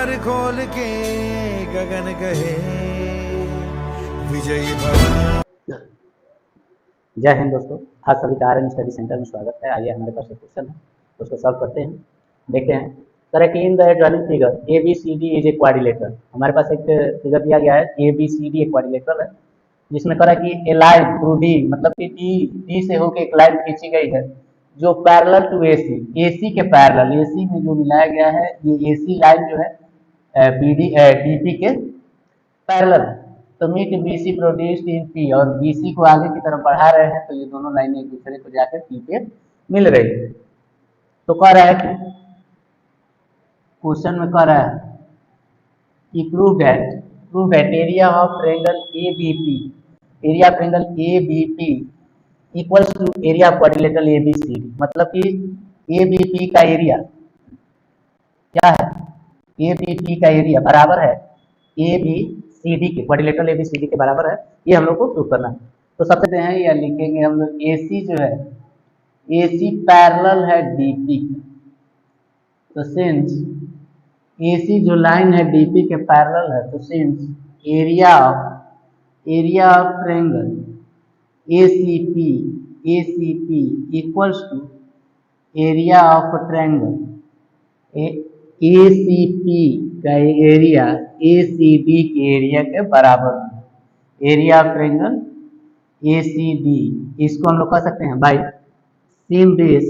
द्वार खोल के गगन कहे विजयी भव। जय हिंद दोस्तों, आज सभी का आर्यन स्टडी सेंटर में स्वागत है। आइए हमारे पास एक क्वेश्चन है, उसको सॉल्व करते हैं। देखते हैं तरह की in the drawing figure A B C D is a quadrilateral. हमारे पास एक फिगर दिया गया है ए बी सी डी एक क्वाड्रिलेटरल है, जिसमें कह रहा है कि ए लाइन थ्रू डी, मतलब कि डी से होकर एक लाइन खींची गई है जो पैरेलल टू एसी के पैरेलल, एसी में जो मिलाया गया है ये एसी लाइन जो है डीपी के पैरेलल है। तो meet BC produced in P, और बीसी को आगे की तरफ बढ़ा रहे हैं, तो ये दोनों लाइनें एक दूसरे को जाकर पी पे मिल रही है। तो कह रहा है कि क्वेश्चन में कह रहा है कि prove that area of triangle A B P, area of triangle A B P equals to area of quadrilateral A B C D. मतलब कि ए बी पी का एरिया क्या है, ए बी पी का एरिया बराबर है A B C D के, quadrilateral A B C D के बराबर है। ये हम लोग को प्रूव करना है। तो सबसे पहले हैं या लिखेंगे हम लोग ए सी जो है, ए सी पैरेलल है डी पी। तो सिंस ए सी जो लाइन है डी पी के पैरेलल है, तो since area of triangle A C P equals to area of triangle A C P का एरिया ए सी डी के area के बराबर है। Area of triangle A C D, इसको हम लोग कह सकते हैं by same base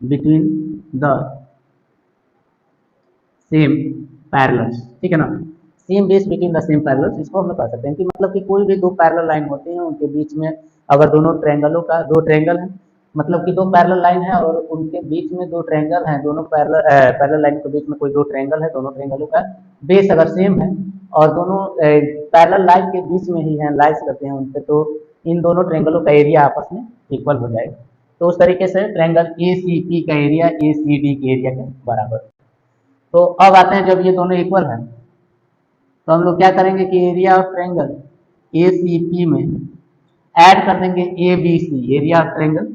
between the same parallels. ठीक है ना, same base between the same parallels, इसको हम लोग कह सकते हैं कि मतलब कि कोई भी दो पैरेलल लाइन होते हैं, उनके बीच में अगर दो ट्रायंगल हैं, मतलब कि दो पैरेलल लाइन है और उनके बीच में दो ट्रायंगल हैं, दोनों पैरेलल लाइन के बीच में कोई दो ट्रायंगल है, दोनों ट्रायंगलों का बेस अगर सेम है और दोनों पैरेलल लाइन के बीच में ही हैं, लाइस करते हैं उनपे, तो इन दोनों ट्रायंगलों का एरिया आपस में इक्वल हो जाएगा। तो उस तरीके से ट्रायंगल ए सी पी का एरिया ए सी डी के एरिया के बराबर। तो अब आते हैं, जब ये दोनों इक्वल हैं तो हम लोग क्या करेंगे कि area of triangle A C P में ऐड कर देंगे A B C, area of triangle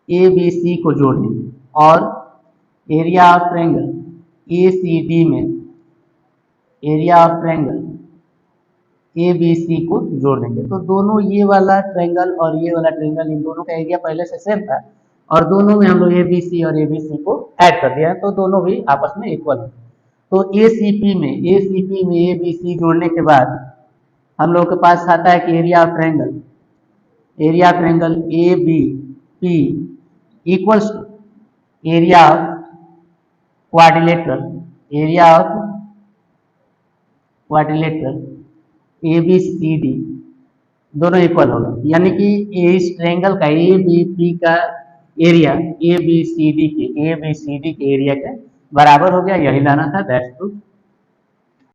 A B C को जोड़ देंगे, और area of triangle A C D में area of triangle A B C को जोड़ देंगे। तो दोनों ये वाला ट्रायंगल और ये वाला ट्रायंगल, इन दोनों का एरिया पहले से सेम था और दोनों में हम लोग ए बी सी और ए बी सी को ऐड कर दिया है, तो दोनों भी आपस में इक्वल है। तो ए सी पी में ए बी सी जोड़ने के बाद हम लोग के पास आता है कि area of triangle A B P equals to area of quadrilateral A B C D, दोनों इक्वल होगा। यानी कि इस ट्रायंगल का ए बी पी का area A B C D के एरिया के बराबर हो गया। यही लाना था, दैट्स ट्रू।